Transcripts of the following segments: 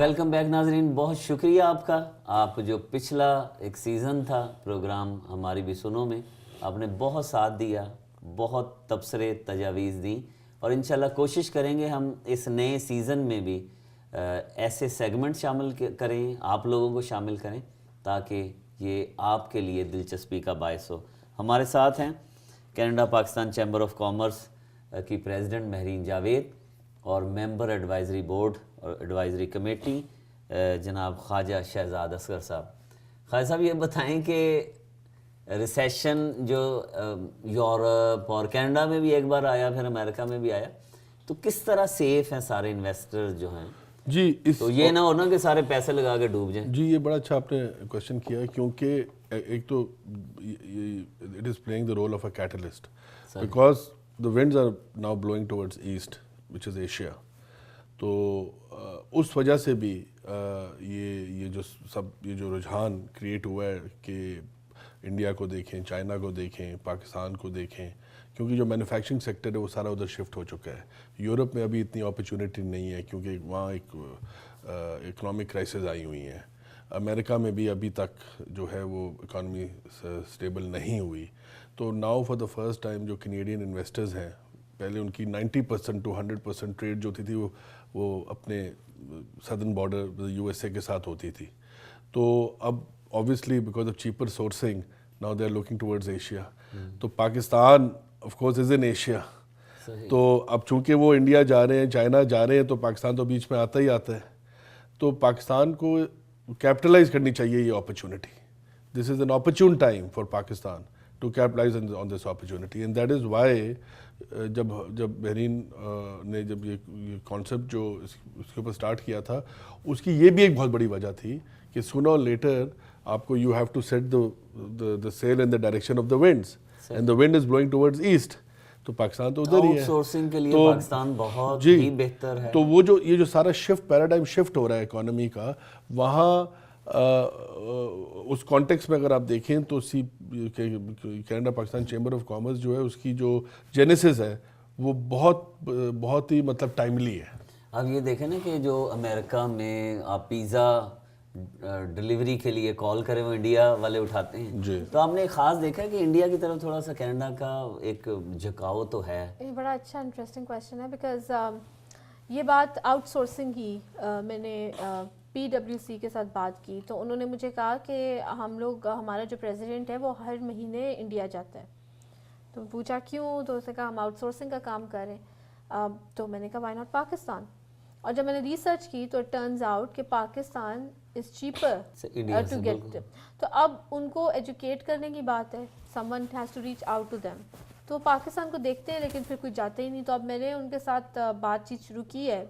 Welcome back ناظرین، بہت شکریہ آپ کا. آپ جو پچھلا ایک سیزن تھا پروگرام ہماری بھی سنو میں، آپ نے بہت ساتھ دیا، بہت تبصرے تجاویز دیں، اور انشاءاللہ کوشش کریں گے ہم اس نئے سیزن میں بھی ایسے سیگمنٹ شامل کریں، آپ لوگوں کو شامل کریں تاکہ یہ آپ کے لیے دلچسپی کا باعث ہو. ہمارے ساتھ ہیں Canada Pakistan chamber of commerce کی پریزیڈنٹ مہرین جاوید اور ممبر ایڈوائزری بورڈ اور ایڈوائزری کمیٹی جناب خواجہ شہزاد اصغر صاحب. خواجہ صاحب یہ بتائیں کہ ریسیشن جو یورپ اور کینیڈا میں بھی ایک بار آیا، پھر امریکہ میں بھی آیا، تو کس طرح سیف ہیں سارے انویسٹر جو ہیں؟ جی تو یہ نہ ہونا کہ سارے پیسے لگا کے ڈوب جائیں. جی یہ بڑا اچھا آپ نے کوشچن کیا، کیونکہ ایک تو it is playing the role of a catalyst because the winds are now blowing towards east which is Asia. تو اس وجہ سے بھی یہ جو رجحان کریٹ ہوا ہے کہ انڈیا کو دیکھیں، چائنا کو دیکھیں، پاکستان کو دیکھیں، کیونکہ جو مینوفیکچرنگ سیکٹر ہے وہ سارا ادھر شفٹ ہو چکا ہے. یورپ میں ابھی اتنی اپرچونٹی نہیں ہے کیونکہ وہاں ایک اکنامک کرائسز آئی ہوئی ہیں. امریکہ میں بھی ابھی تک جو ہے وہ اکانومی سٹیبل نہیں ہوئی. تو now for the first time جو کینیڈین انویسٹرز ہیں، پہلے ان کی 90% to 100% ٹریڈ جو ہوتی تھی وہ اپنے southern border U S A کے ساتھ ہوتی تھی. تو اب obviously because of cheaper sourcing now they are looking towards Asia. تو Pakistan of course is in Asia. تو اب چونکہ وہ انڈیا جا رہے ہیں، چائنا جا رہے ہیں، تو پاکستان تو بیچ میں آتا ہی آتا ہے. تو پاکستان کو کیپٹلائز کرنی چاہیے یہ opportunity. This is an opportune time for Pakistan to capitalise on this opportunity, and that is why جب بحرین نے جب یہ کانسیپٹ جو اس کے اوپر اسٹارٹ کیا تھا، اس کی یہ بھی ایک بہت بڑی وجہ تھی کہ سونر اور لیٹر آپ کو you have to set the sail in the direction of the winds, and the wind is blowing towards east. تو پاکستان تو ادھر ہی ہے، آؤٹ سورسنگ کے لیے پاکستان بہت ہی بہتر ہے. تو وہ یہ جو سارا پیراڈائم شفٹ ہو رہا ہے اکانومی کا، وہاں اس کانٹیکس میں اگر آپ دیکھیں تو Canada Pakistan chamber of commerce جو ہے اس کی جو جینیسس ہے وہ بہت ہی مطلب ٹائملی ہے. اب یہ دیکھیں نا کہ جو امریکہ میں آپ پیزا ڈلیوری کے لیے کال کریں وہ انڈیا والے اٹھاتے ہیں. جی. تو آپ نے خاص دیکھا کہ انڈیا کی طرف تھوڑا سا کینیڈا کا ایک جھکاؤ تو ہے. یہ بڑا اچھا انٹرسٹنگ کویشچن ہے بیکاز یہ بات آؤٹ سورسنگ کی میں نے PwC کے ساتھ بات کی تو انہوں نے مجھے کہا کہ ہمارا جو پریزیڈنٹ ہے وہ ہر مہینے انڈیا جاتا ہے. تو پوچھا کیوں؟ تو اس نے کہا ہم آؤٹ سورسنگ کا کام کریں. تو میں نے کہا وائی ناٹ پاکستان؟ اور جب میں نے ریسرچ کی تو اٹ ٹرنز آؤٹ کہ Pakistan is cheaper to get. تو اب ان کو ایجوکیٹ کرنے کی بات ہے، someone has to reach out to them. تو پاکستان کو دیکھتے ہیں لیکن پھر کوئی جاتے ہی نہیں. تو اب میں نے ان کے ساتھ بات چیت شروع کی ہے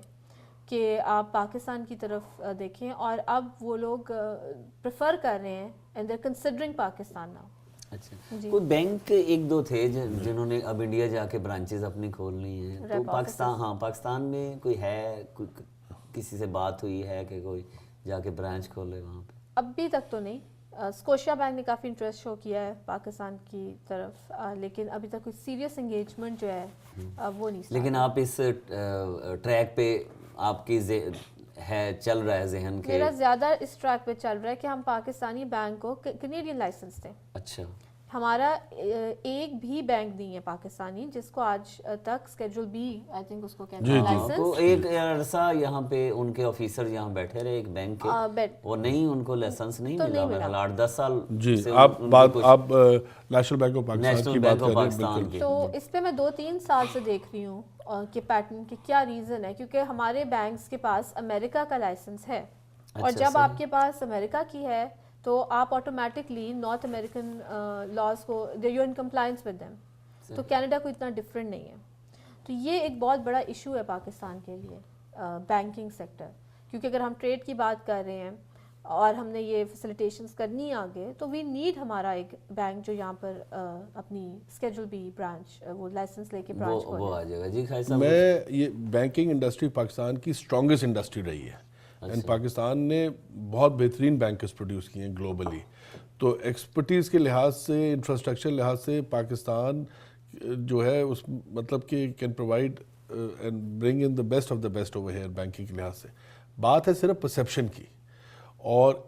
کہ آپ پاکستان کی طرف دیکھیں، اور اب وہ لوگ پریفر کر رہے ہیں and they are considering Pakistan now. اچھا، کوئی بینک ایک دو تھے جنہوں نے اب انڈیا جا کے برانچز اپنی کھول لی ہیں. تو پاکستان میں کوئی ہے، کسی سے بات ہوئی ہے کہ کوئی جا کے برانچ کھولے وہاں پہ؟ ابھی تک تو نہیں. اسکوشیا بینک نے کافی انٹرسٹ شو کیا ہے پاکستان کی طرف، لیکن ابھی تک کوئی سیریس انگیجمنٹ جو ہے وہ نہیں. لیکن آپ اس ٹریک پہ آپ کی چل رہا ہے ذہن کے؟ میرا زیادہ اس ٹریک پہ چل رہا ہے کہ ہم پاکستانی بینک کو کینیڈین لائسنس دیں. اچھا. ہمارا ایک بھی بینک نہیں ہے پاکستانی جس کو آج تک اسکیڈول بی آئی تھنک اس کو کہتے ہیں لائسنس. ایک عرصہ یہاں پہ ان کے آفیسر یہاں بیٹھے رہے ایک بینک کے، وہ نہیں، ان کو لائسنس نہیں ملا 8-10 سال. جی آپ نیشنل بینک آف پاکستان کی. تو اس پہ میں 2-3 سال سے دیکھ رہی ہوں کہ پیٹرن کی کیا ریزن ہے، کیونکہ ہمارے بینکس کے پاس امریکہ کا لائسنس ہے، اور جب آپ کے پاس امریکہ کی ہے تو آپ آٹومیٹکلی نارتھ امریکن لاز کو you in compliance with them. تو کینیڈا کو اتنا ڈفرینٹ نہیں ہے. تو یہ ایک بہت بڑا ایشو ہے پاکستان کے لیے بینکنگ سیکٹر، کیونکہ اگر ہم ٹریڈ کی بات کر رہے ہیں اور ہم نے یہ فیسیلیٹیشنز کرنی ہے آگے، تو وی نیڈ ہمارا ایک بینک جو یہاں پر اپنی اسکیڈول بی برانچ وہ لائسنس لے کے برانچ وہ آ جائے گا. جی خیر صاحب، یہ بینکنگ انڈسٹری پاکستان کی اسٹرانگسٹ انڈسٹری رہی ہے، اینڈ پاکستان نے بہت بہترین بینکرز پروڈیوس کیے ہیں گلوبلی. تو ایکسپرٹیز کے لحاظ سے، انفراسٹرکچر لحاظ سے پاکستان جو ہے اس مطلب کہ can provide and bring in the best of the best over here banking کے لحاظ سے. बात है सिर्फ परसेप्शन की। और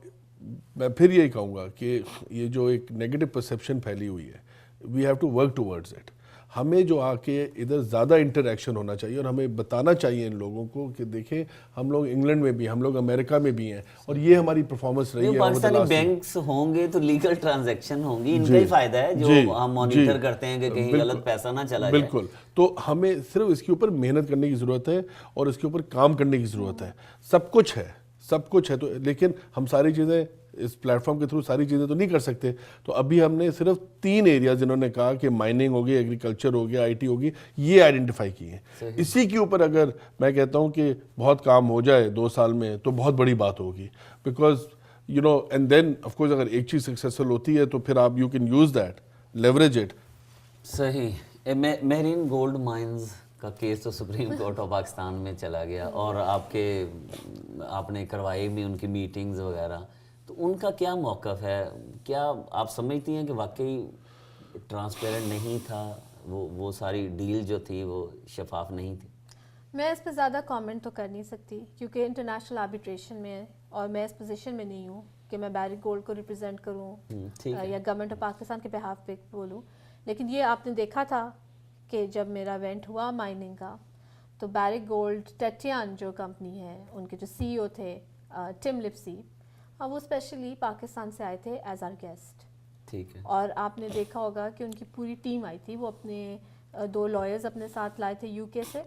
मैं फिर यही कहूँगा कि ये जो एक नेगेटिव परसेप्शन फैली हुई है, we have to work towards it. हमें जो आके इधर ज़्यादा इंटरेक्शन होना चाहिए और हमें बताना चाहिए इन लोगों को कि देखें हम लोग इंग्लैंड में भी, हम लोग अमेरिका में भी हैं और ये हमारी परफॉर्मेंस रही है। पाकिस्तानी बैंक्स होंगे तो लीगल ट्रांजैक्शन होंगी, इनका ही फायदा है जो हम मॉनिटर करते हैं कि कहीं गलत पैसा ना चला जाए। बिल्कुल। तो हमें सिर्फ इसके ऊपर मेहनत करने की ज़रूरत है और इसके ऊपर काम करने की ज़रूरत है। सब कुछ है तो, लेकिन हम सारी चीज़ें इस प्लेटफॉर्म के थ्रू सारी चीज़ें तो नहीं कर सकते। तो अभी हमने सिर्फ 3 एरिया जिन्होंने कहा कि माइनिंग होगी, एग्रीकल्चर होगी, IT होगी, ये आइडेंटिफाई किए हैं। इसी के ऊपर अगर मैं कहता हूँ कि बहुत काम हो जाए 2 साल में तो बहुत बड़ी बात होगी। Because you know and then of course अगर एक चीज़ सक्सेसफुल होती है तो फिर आप you can use that, leverage it. सही। मेहरीन गोल्ड माइंस का केस तो सुप्रीम कोर्ट ऑफ पाकिस्तान में चला गया और आपने करवाई भी उनकी मीटिंग्स वगैरह, तो उनका क्या मौक़िफ़ है? क्या आप समझती हैं कि वाकई ट्रांसपेरेंट नहीं था, वो सारी डील जो थी वो शफाफ नहीं थी? मैं इस पर ज़्यादा कमेंट तो कर नहीं सकती क्योंकि इंटरनेशनल आर्बिट्रेशन में है और मैं इस पोजीशन में नहीं हूँ कि मैं बैरिक गोल्ड को रिप्रेजेंट करूँ या गवर्नमेंट ऑफ पाकिस्तान के बिहाफ पे बोलूँ। लेकिन ये आपने देखा था कि जब मेरा इवेंट हुआ माइनिंग का तो बैरिक गोल्ड टेटियन जो कंपनी है उनके जो CEO थे टिम लिप्सी, वो स्पेशली पाकिस्तान से आए थे एज आर गेस्ट। ठीक है। और आपने देखा होगा कि उनकी पूरी टीम आई थी, वो अपने 2 लॉयर्स अपने साथ लाए थे UK से।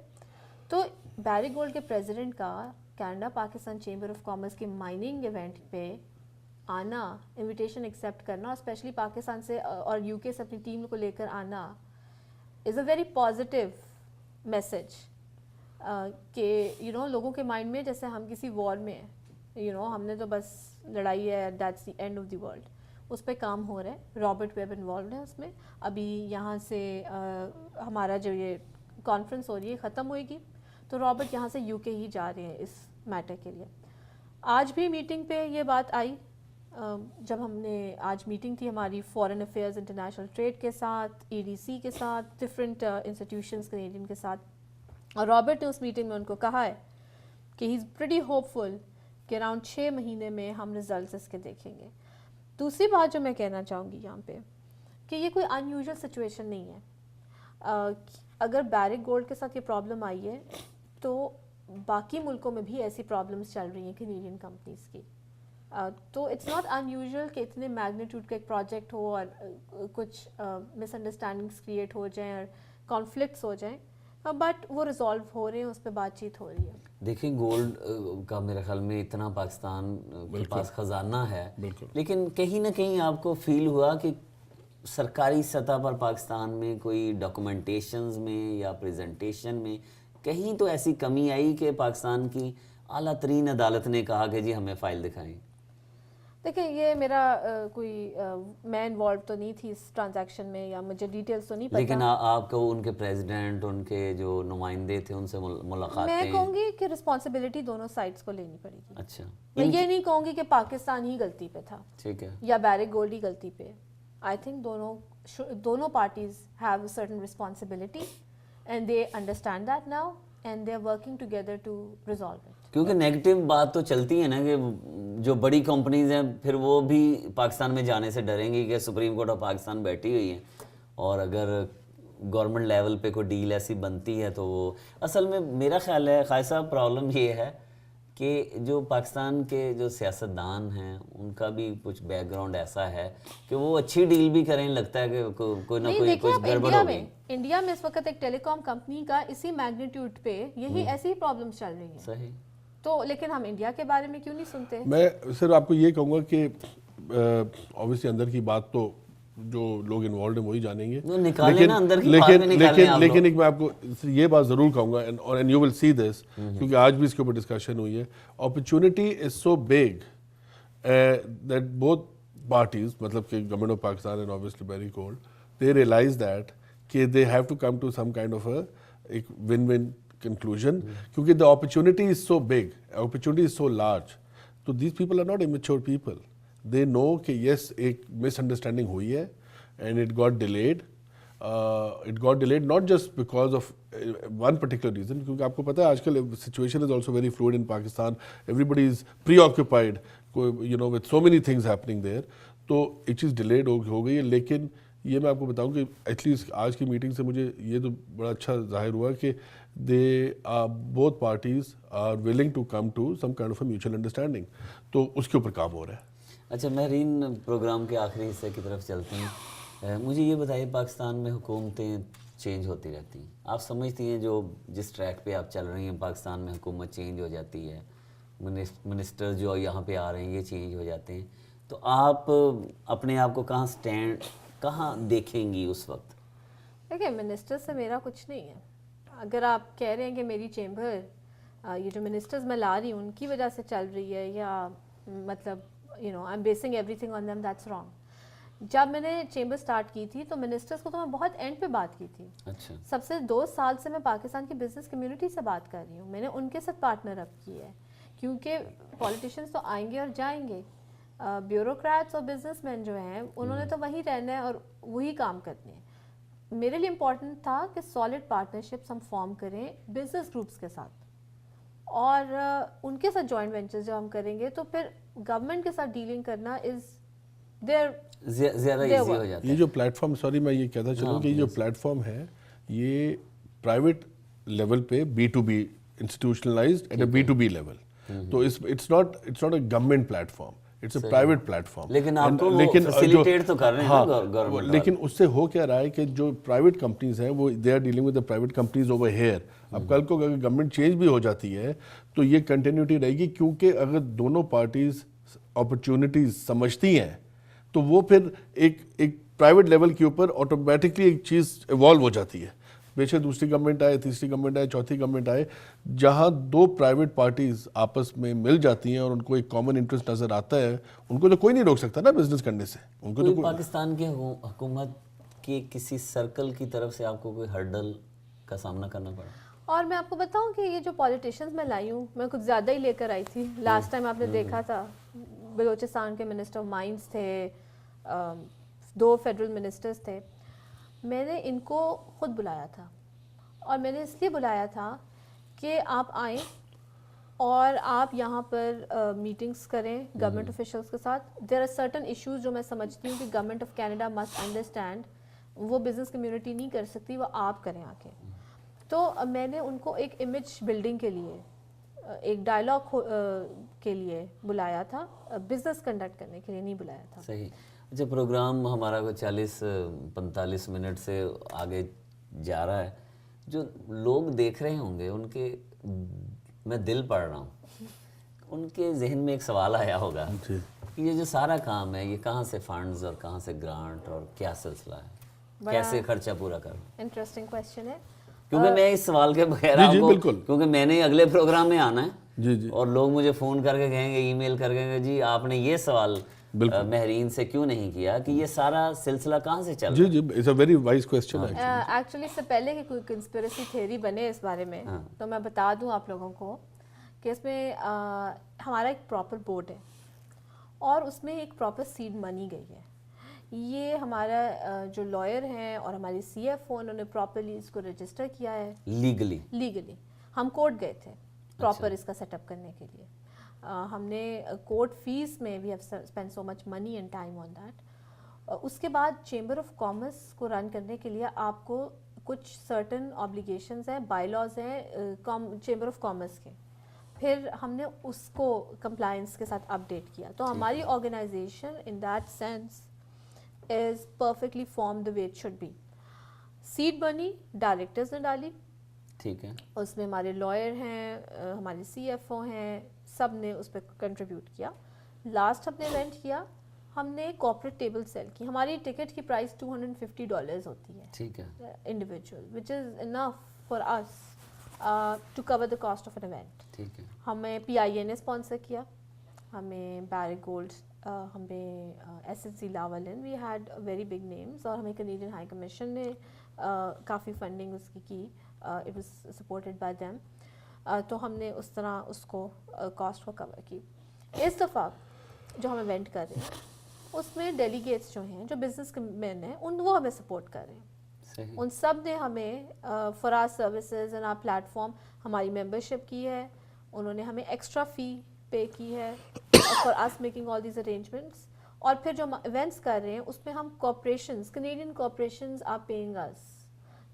तो बैरिक गोल्ड के प्रेसिडेंट का Canada Pakistan chamber of commerce के माइनिंग इवेंट पे आना, इनविटेशन एक्सेप्ट करना और स्पेशली पाकिस्तान से और UK से अपनी टीम को लेकर आना is a very positive message कि लोगों के माइंड में जैसे हम किसी वॉर में हैं, हमने तो बस लड़ाई है, that's the end of the world, उस पर काम हो रहा है। रॉबर्ट वेब इन्वॉल्व है उसमें। अभी यहाँ से हमारा जो ये कॉन्फ्रेंस हो रही है ख़त्म होएगी तो रॉबर्ट यहाँ से UK ही जा रहे हैं इस मैटर के लिए। आज भी मीटिंग पे ये बात आई, जब हमने आज मीटिंग थी हमारी फॉरेन अफेयर्स इंटरनेशनल ट्रेड के साथ, EDC के साथ, डिफरेंट इंस्टीट्यूशंस कैनेडियन के साथ, और रॉबर्ट ने उस मीटिंग में उनको कहा है कि ही इज़ प्रीटी होपफुल कि अराउंड 6 महीने में हम रिजल्ट्स इसके देखेंगे। दूसरी बात जो मैं कहना चाहूँगी यहाँ पे कि ये कोई अनयूजुअल सिचुएशन नहीं है। अगर बैरिक गोल्ड के साथ ये प्रॉब्लम आई है तो बाकी मुल्कों में भी ऐसी प्रॉब्लम्स चल रही हैं कैनेडियन कंपनीज़ की। तो इट्स नॉट अनयूजुअल कि इतने मैग्नीट्यूड का एक प्रोजेक्ट हो और कुछ मिसअंडरस्टैंडिंग्स क्रिएट हो जाएं और कॉन्फ्लिक्ट्स हो जाएं, बट वो रिजॉल्व हो रहे हैं, उस पर बातचीत हो रही है। देखिए गोल्ड का मेरे ख्याल में इतना पाकिस्तान के पास ख़जाना है, लेकिन कहीं ना कहीं आपको फील हुआ कि सरकारी सतह पर पाकिस्तान में कोई डॉक्यूमेंटेशंस में या प्रेजेंटेशन में कहीं तो ऐसी कमी आई कि पाकिस्तान की आला तरीन अदालत ने कहा कि जी हमें फ़ाइल दिखाएं? देखिए ये मेरा मैं इन्वॉल्व तो नहीं थी इस ट्रांजैक्शन में या मुझे डिटेल्स तो नहीं पता, लेकिन आपको उनके प्रेसिडेंट, उनके जो नुमाइंदे थे उनसे मुलाकातें? मैं कहूँगी कि रिस्पॉन्सिबिलिटी दोनों साइड्स को लेनी पड़ेगी। अच्छा, मैं ये नहीं कहूँगी कि पाकिस्तान ही गलती पे था, ठीक है, या बैरिक गोल्ड ही गलती पे। आई थिंक दोनों parties have a certain responsibility and they understand that now and they are working together to resolve it. क्योंकि नेगेटिव बात तो चलती है ना कि जो बड़ी कंपनीज हैं फिर वो भी पाकिस्तान में जाने से डरेंगी कि सुप्रीम कोर्ट ऑफ पाकिस्तान बैठी हुई है और अगर गवर्नमेंट लेवल पे कोई डील ऐसी बनती है तो वो असल में मेरा ख्याल है खाई साहब प्रॉब्लम ये है कि जो पाकिस्तान के जो सियासतदान हैं उनका भी कुछ बैकग्राउंड ऐसा है कि वो अच्छी डील भी करें, लगता है कि कोई ना कोई कुछ गड़बड़ हो गई। इंडिया में इस वक्त एक टेलीकॉम कंपनी का इसी मैग्नीट्यूड पे यही ऐसी प्रॉब्लम्स चल रही हैं। सही। तो लेकिन हम इंडिया के बारे में क्यों नहीं सुनते? मैं सिर्फ आपको ये कहूँगा कि ऑब्वियसली अंदर की बात तो जो लोग इन्वॉल्व हैं वही जानेंगे, लेकिन एक मैं आपको ये बात ज़रूर कहूँगा and you will see this, क्योंकि आज भी इसके ऊपर डिस्कशन हुई है। Opportunity is so big that both parties, मतलब कि government of Pakistan and obviously Barrick Gold, they realize that कि they have to come to some kind of एक विन विन conclusion, क्योंकि the opportunity is so big, opportunity is so large, so these people are not immature people, they know कि yes एक misunderstanding हुई है and it got delayed, it got delayed not just because of one particular reason, کیونکہ آپ کو پتہ ہے آج کل situation is also very fluid in Pakistan, everybody is preoccupied with so many things happening there, تو ایک چیز ڈیلیڈ ہو گئی ہے. لیکن یہ میں آپ کو بتاؤں کہ ایٹ لیسٹ آج کی میٹنگ سے مجھے یہ تو بڑا اچھا ظاہر ہوا کہ both parties are willing to come to some kind of a mutual understanding, تو اس کے اوپر کام ہو رہا ہے. اچھا مہرین، پروگرام کے آخری حصے کی طرف چلتے ہیں. مجھے یہ بتائیے، پاکستان میں حکومتیں چینج ہوتی رہتی ہیں، آپ سمجھتی ہیں جس ٹریک پہ آپ چل رہی ہیں پاکستان میں حکومت چینج ہو جاتی ہے، منسٹر جو یہاں پہ آ رہے ہیں یہ چینج ہو جاتے ہیں، تو آپ اپنے آپ کو کہاں دیکھیں گی اس وقت؟ دیکھیں، منسٹر سے میرا کچھ نہیں ہے. اگر آپ کہہ رہے ہیں کہ میری چیمبر یہ جو منسٹرز میں لا رہی ہوں ان کی وجہ سے چل رہی ہے، یا مطلب I am basing every thing on them, that's wrong. جب میں نے چیمبر سٹارٹ کی تھی تو منسٹرز کو تو میں بہت اینڈ پہ بات کی تھی. اچھا، سب سے 2 سال سے میں پاکستان کی بزنس کمیونٹی سے بات کر رہی ہوں. میں نے ان کے ساتھ پارٹنر اپ کی ہے، کیونکہ پولیٹیشینس تو آئیں گے اور جائیں گے، بیوروکریٹس اور بزنس مین جو ہیں انہوں نے تو وہیں رہنا ہے اور وہی کام کرنے ہیں. میرے لیے امپورٹنٹ تھا کہ سالڈ پارٹنرشپس ہم فارم کریں بزنس گروپس کے ساتھ، اور ان کے ساتھ جوائنٹ وینچرز جب ہم کریں گے تو پھر گورنمنٹ کے ساتھ ڈیلنگ کرنا زیادہ ایزی ہو جاتا ہے. یہ جو پلیٹ فارم، سوری میں یہ کہتا چلوں کہ یہ جو پلیٹ فارم ہے یہ پرائیویٹ لیول پہ B2B institutionalized at a B2B level, تو it's not a government platform, it's a private platform. لیکن آپ کو فیسیلیٹیٹ تو کر رہے ہیں گورنمنٹ. لیکن اس سے ہو کیا رہا ہے کہ جو پرائیویٹ کمپنیز ہیں وہ they are dealing with the private companies over here. اب کل کو اگر گورنمنٹ چینج بھی ہو جاتی ہے تو یہ کنٹینیوٹی رہے گی، کیونکہ اگر دونوں پارٹیز اپرچونیٹیز سمجھتی ہیں تو وہ پھر ایک پرائیویٹ لیول کے اوپر آٹومیٹکلی ایک چیز ایوالو ہو جاتی ہے. بے شک دوسری گورنمنٹ آئے، تیسری گورنمنٹ آئے، چوتھی گورنمنٹ آئے، جہاں 2 پرائیویٹ پارٹیز آپس میں مل جاتی ہیں اور ان کو ایک کامن انٹرسٹ نظر آتا ہے، ان کو تو کوئی نہیں روک سکتا نا بزنس کرنے سے. ان کو تو پاکستان کی حکومت کے کسی سرکل کی طرف سے آپ کو کوئی ہرڈل کا سامنا کرنا پڑا؟ اور میں آپ کو بتاؤں کہ یہ جو پولیٹیشینز میں لائی ہوں میں کچھ زیادہ ہی لے کر آئی تھی. لاسٹ ٹائم آپ نے دیکھا تھا بلوچستان کے منسٹر آف مائنس تھے، 2 فیڈرل منسٹرز تھے. میں نے ان کو خود بلایا تھا، اور میں نے اس لیے بلایا تھا کہ آپ آئیں اور آپ یہاں پر میٹنگز کریں گورنمنٹ آفیشلس کے ساتھ. دیر آر سرٹن ایشوز جو میں سمجھتی ہوں کہ government of Canada must understand, وہ بزنس کمیونٹی نہیں کر سکتی، وہ آپ کریں آ کے. تو میں نے ان کو ایک امیج بلڈنگ کے لیے، ایک ڈائلاگ کے لیے بلایا تھا، بزنس کنڈکٹ کرنے کے لیے نہیں بلایا تھا. صحیح. اچھا، پروگرام ہمارا کوئی 40-45 منٹ سے آگے جا رہا ہے. جو لوگ دیکھ رہے ہوں گے ان کے، میں دل پڑھ رہا ہوں، ان کے ذہن میں ایک سوال آیا ہوگا کہ یہ جو سارا کام ہے یہ کہاں سے فنڈز اور کہاں سے گرانٹ اور کیا سلسلہ ہے، کیسے خرچہ پورا کروں؟ انٹرسٹنگ کویسچن ہے، کیونکہ میں اس سوال کے بغیر آپ کو، کیونکہ میں نے اگلے پروگرام میں آنا ہے اور لوگ مجھے فون کر کے کہیں گے، ای میل کر کے کہیں گے جی آپ نے یہ سوال مہرین سے کیوں نہیں کیا کہ یہ سارا سلسلہ کہاں سے چل رہا ہے. جی it's a very wise question. Actually اس سے پہلے کہ کوئی کنسپیریسی تھیوری بنے اس بارے میں تو میں بتا دوں آپ لوگوں کو کہ اس میں ہمارا ایک پراپر بورڈ ہے اور اس میں ایک پراپر سیڈ منی گئی ہے. یہ ہمارا جو لائر ہیں اور ہماری CFO انہوں نے پراپرلی اس کو رجسٹر کیا ہے لیگلی. ہم کورٹ گئے تھے پراپر اس کا سیٹ اپ کرنے کے لیے. ہم نے کورٹ فیس میں we have spend so much money and time on that. اس کے بعد چیمبر آف کامرس کو رن کرنے کے لیے آپ کو کچھ سرٹن آبلیگیشنز ہیں، بائی لاز ہیں چیمبر آف کامرس کے. پھر ہم نے اس کو کمپلائنس کے ساتھ اپڈیٹ کیا. تو ہماری organisation in that sense is perfectly form the way it should be. Seed money directors نے ڈالی، ٹھیک ہے، اس میں ہمارے لائر ہیں، ہمارے CFO ہیں، سب نے اس پہ کنٹریبیوٹ کیا. لاسٹ ہم نے ایونٹ کیا، ہم نے کارپوریٹ ٹیبل سیل کی. ہماری ٹکٹ کی پرائس $250 ہوتی ہے، ٹھیک ہے، individual, which is enough for us to cover the cost of an event. ٹھیک ہے. ہمیں PIA نے اسپانسر کیا، ہمیں بیرک گولڈ، ہمیں SSC Lavalin, we had very big names, اور ہمیں کینیڈین ہائی کمیشن نے کافی فنڈنگ اس کی، it was supported by them. تو ہم نے اس طرح اس کو کاسٹ کو کور کی. اس دفعہ جو ہم ایونٹ کر رہے ہیں اس میں ڈیلیگیٹس جو ہیں جو بزنس مین ہیں وہ ہمیں سپورٹ کر رہے ہیں. उन सब ने हमें for our services and our platform हमारी मेंबरशिप की है, उन्होंने हमें एक्स्ट्रा फ़ी पे की है for us making all these arrangements. और फिर जो हम इवेंट्स कर रहे हैं उसमें हम corporations, Canadian corporations are paying us,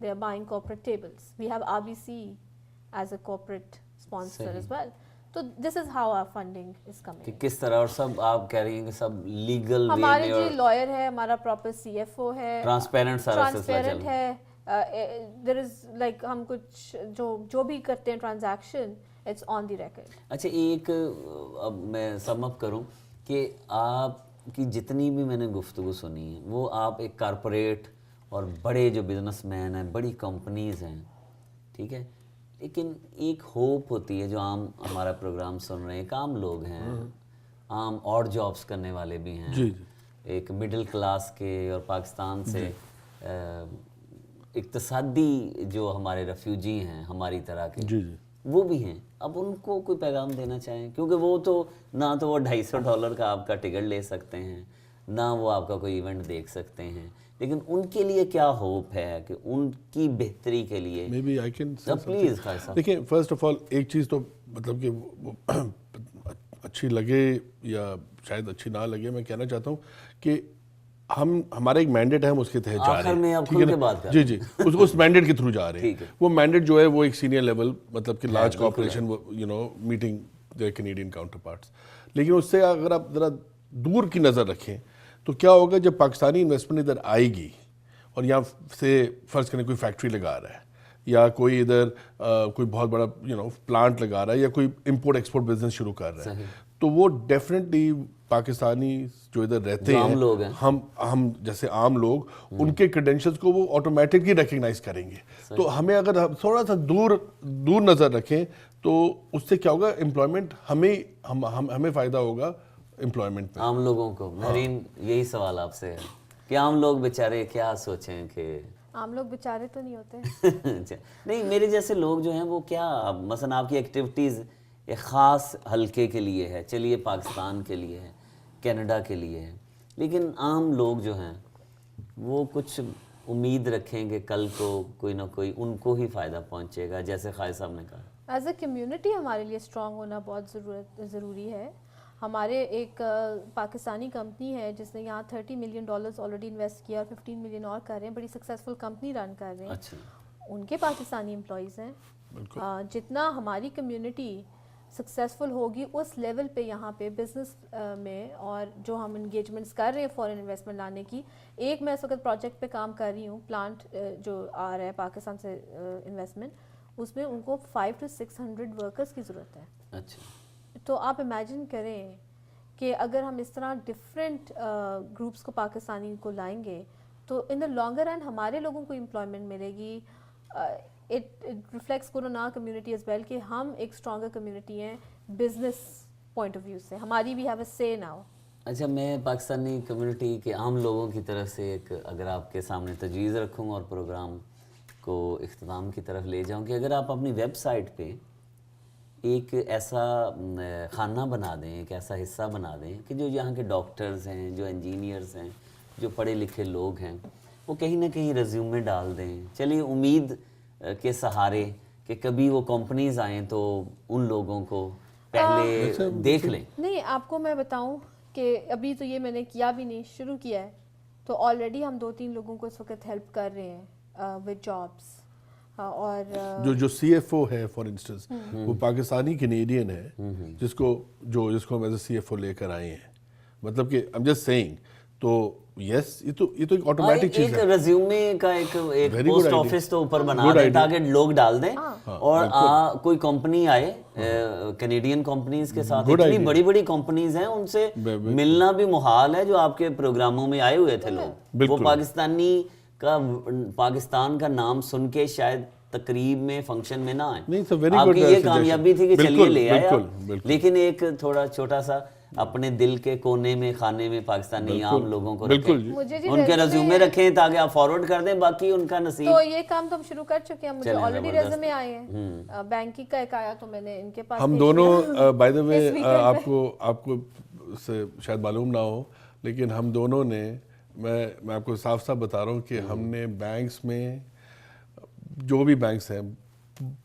they are buying corporate tables, we have RBC as a corporate sponsor as well. तो this is how our funding is कि कमिंग। किस तरह, और सब आप कह रही हैं कि सब लीगल वे हमारे में जी और लॉयर है, हमारा प्रॉपर CFO है, ट्रांसपेरेंट सारा सिलसिला ट्रांसपेरेंट चल है, देयर इज लाइक हम कुछ जो भी करते हैं transaction it's on the record. अच्छा, एक अब मैं सम अप करूं कि आपकी जितनी भी मैंने गुफ्तगू सुनी है वो आप एक कारपोरेट और बड़े जो बिजनेसमैन हैं, बड़ी कंपनीज हैं, ठीक है, लेकिन एक होप होती है जो आम हमारा प्रोग्राम सुन रहे हैं, एक आम लोग हैं, आम और जॉब्स करने वाले भी हैं, जी, जी। एक मिडिल क्लास के और पाकिस्तान से इक्तसादी जो हमारे रेफ्यूजी हैं हमारी तरह के, जी जी वो भी हैं। अब उनको कोई पैगाम देना चाहें, क्योंकि वो तो ना तो वो $250 का आपका टिकट ले सकते हैं, ना वो आपका कोई इवेंट देख सकते हैं, लेकिन उनके लिए क्या होप है कि उनकी बेहतरी के लिए maybe I can say please Khan sahab. देखिए, फर्स्ट ऑफ ऑल एक चीज़ तो मतलब कि वो अच्छी लगे या शायद अच्छी ना लगे, मैं कहना चाहता हूँ कि हमारा एक मैंडेट है, हम उसके तहत जा रहे आखिर में हैं, आप ठीक खुल है के ना? बात कर जी जी उस मैंडेट के थ्रू जा रहे ठीक हैं। है। वो मैंडेट जो है वो एक सीनियर लेवल, मतलब कि लार्ज बिल्कुल corporation, you know, meeting their Canadian counterparts. लेकिन उससे अगर आप ज़रा दूर की नज़र रखें तो क्या होगा, जब पाकिस्तानी इन्वेस्टमेंट इधर आएगी और यहाँ से फ़र्ज़ करें कोई फैक्ट्री लगा रहा है या कोई इधर कोई बहुत बड़ा प्लांट लगा रहा है या कोई इंपोर्ट एक्सपोर्ट बिजनेस शुरू कर रहा है, तो वो डेफिनेटली पाकिस्तानी जो इधर रहते हैं, आम लोग हैं, हम जैसे आम लोग, उनके क्रेडेंशियल्स को वो ऑटोमेटिकली रिकग्नाइज करेंगे। तो हमें अगर थोड़ा सा दूर नज़र रखें तो उससे क्या होगा, एम्प्लॉयमेंट हमें फ़ायदा होगा एम्प्लॉयमेंट में। आम लोगों को महरीन यही सवाल आपसे है कि आम लोग बेचारे क्या सोचें कि आम लोग बेचारे तो नहीं होते। अच्छा, नहीं, मेरे जैसे लोग जो हैं वो क्या, मसलन आपकी एक्टिविटीज़ एक ख़ास हलके के लिए है, चलिए पाकिस्तान के लिए है, कनाडा के लिए है, लेकिन आम लोग जो हैं वो कुछ उम्मीद रखें कि कल को कोई ना कोई उनको ही फ़ायदा पहुंचेगा, जैसे खालिद साहब ने कहा। एज अ कम्युनिटी हमारे लिए स्ट्रॉन्ग होना बहुत ज़रूरी है। हमारे एक पाकिस्तानी कंपनी है जिसने यहाँ $30 मिलियन ऑलरेडी इन्वेस्ट किया और 15 मिलियन और कर रहे हैं, बड़ी सक्सेसफुल कंपनी रन कर रहे हैं। अच्छा, उनके पाकिस्तानी एम्प्लॉयज़ हैं। जितना हमारी कम्युनिटी सक्सेसफुल होगी उस लेवल पे यहाँ पे बिज़नेस में, और जो हम इंगेजमेंट्स कर रहे हैं फॉरेन इन्वेस्टमेंट लाने की, एक मैं इस वक्त प्रोजेक्ट पे काम कर रही हूँ, प्लांट जो आ रहा है पाकिस्तान से इन्वेस्टमेंट, उसमें उनको 500 to 600 वर्कर्स की ज़रूरत है। अच्छा, तो आप इमेजिन करें कि अगर हम इस तरह डिफरेंट ग्रुप्स को पाकिस्तानी को लाएंगे तो इन द लॉन्गर रन हमारे लोगों को एम्प्लॉयमेंट मिलेगी। It reflects corona community as well कि हम एक स्ट्रॉन्गर कम्युनिटी हैं बिजनेस पॉइंट ऑफ व्यू से, हमारी भी हैव अ से नाउ। अच्छा, मैं पाकिस्तानी कम्युनिटी के आम लोगों की तरफ से एक अगर आपके सामने तजवीज़ रखूँ और प्रोग्राम को इख्तिताम की तरफ ले जाऊँ कि अगर आप अपनी वेबसाइट पे एक ऐसा खाना बना दें, एक ऐसा हिस्सा बना दें कि जो यहाँ के डॉक्टर्स हैं, जो इंजीनियर्स हैं, जो पढ़े लिखे लोग हैं, वो कहीं ना कहीं रिज्यूमे डाल दें, चलिए उम्मीद के सहारे कि कभी वो कंपनीज आएँ तो उन लोगों को पहले देख लें। नहीं, आपको मैं बताऊं कि अभी तो ये मैंने किया भी नहीं, शुरू किया है, तो ऑलरेडी हम 2-3 लोगों को इस वक्त हेल्प कर रहे हैं विद जॉब्स। और जो CFO है फॉर इंस्टेंस, वो पाकिस्तानी कैनेडियन है जिसको हम एज ए CFO लेकर आए हैं, मतलब कि आई एम जस्ट सेइंग, तो यस, ये तो एक ऑटोमेटिक चीज है। एक रिज्यूमे का एक Very good post idea. Office तो ऊपर बना Good दें idea. ताकि लोग डाल दें, और कोई कंपनी आए, कैनेडियन कंपनीज के साथ, Good इतनी idea. बड़ी बड़ी कंपनीज हैं, उनसे मिलना भी मुहाल है जो आपके प्रोग्रामों में आए हुए थे लोग, वो बिल्कुल। पाकिस्तान का नाम सुन के शायद तकरीब में, फंक्शन में ना आए। नहीं, it's a very आपकी good ये suggestion. कामयाबी थी कि बिल्कुल, चलिए ले आए बिल्कुल, आप। बिल्कुल। लेकिन एक थोड़ा छोटा सा अपने दिल के कोने में, खाने में पाकिस्तानी आम लोगों को बिल्कुल रखें, जी। मुझे जी उनके resume रेज्यूमे रखें ताकि आप फॉरवर्ड कर दें, बाकी उनका नसीब। तो ये काम तो हम शुरू कर चुके हैं, मुझे चलें, ऑलरेडी जबरदस्त। रेज़्यूमे आए हैं। बैंकिंग का एक आया तो मैंने इनके पास हम भेज दोनों, दिया। बाय द वे, इस weekend में। आपको से शायद मालूम ना हो, लेकिन हम दोनों ने मैं आपको साफ साफ बता रहा हूँ कि हमने बैंक्स में, जो भी बैंक्स हैं,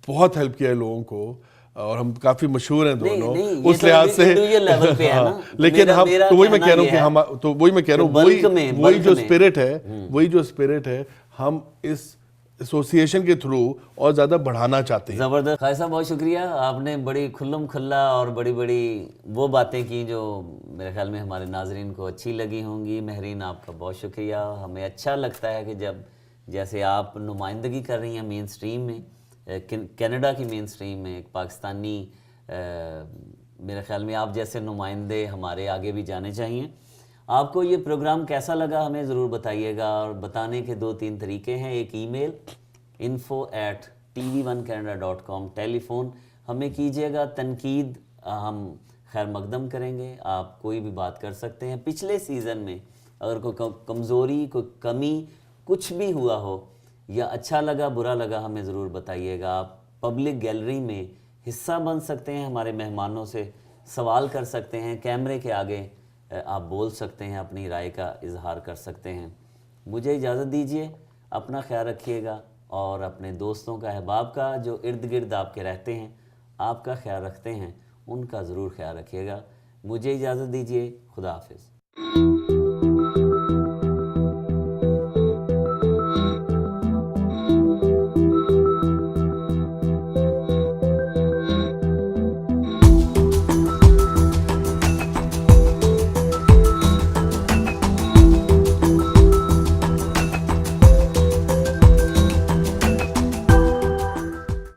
बहुत हेल्प किया है लोगों को, और हम काफी मशहूर हैं दोनों उस लिहाज से। लेवल पे है ना। लेकिन हम तो वही मैं कह रहा हूँ कि हम तो वही मैं कह रहा हूँ वही जो स्पिरिट है हम इस एसोसिएशन के थ्रू और ज्यादा बढ़ाना चाहते हैं। ज़बरदस्त। खालिद साहब बहुत शुक्रिया, आपने बड़ी खुल्लम खुल्ला और बड़ी बड़ी वो बातें की जो मेरे ख्याल में हमारे नाजरीन को अच्छी लगी होंगी। महरीन आपका बहुत शुक्रिया। हमें अच्छा लगता है कि जब जैसे आप नुमाइंदगी कर रही हैं मेन स्ट्रीम में, कनाडा की मेन स्ट्रीम में, एक पाकिस्तानी मेरे ख्याल में आप जैसे नुमाइंदे हमारे आगे भी जाने चाहिए। आपको ये प्रोग्राम कैसा लगा हमें ज़रूर बताइएगा, और बताने के 2-3 तरीके हैं। एक ईमेल info@tv1canada.com, टेलीफोन हमें कीजिएगा, तनकीद हम खैर मकदम करेंगे। आप कोई भी बात कर सकते हैं। पिछले सीज़न में अगर कोई कमज़ोरी, कोई कमी, कुछ भी हुआ हो या अच्छा लगा बुरा लगा, हमें ज़रूर बताइएगा। आप पब्लिक गैलरी में हिस्सा बन सकते हैं, हमारे मेहमानों से सवाल कर सकते हैं, कैमरे के आगे आप बोल सकते हैं, अपनी राय का इजहार कर सकते हैं। मुझे इजाज़त दीजिए, अपना ख्याल रखिएगा और अपने दोस्तों का, अहबाब का जो इर्द गिर्द आपके रहते हैं, आपका ख्याल रखते हैं, उनका ज़रूर ख्याल रखिएगा। मुझे इजाज़त दीजिए, खुदा हाफिज़।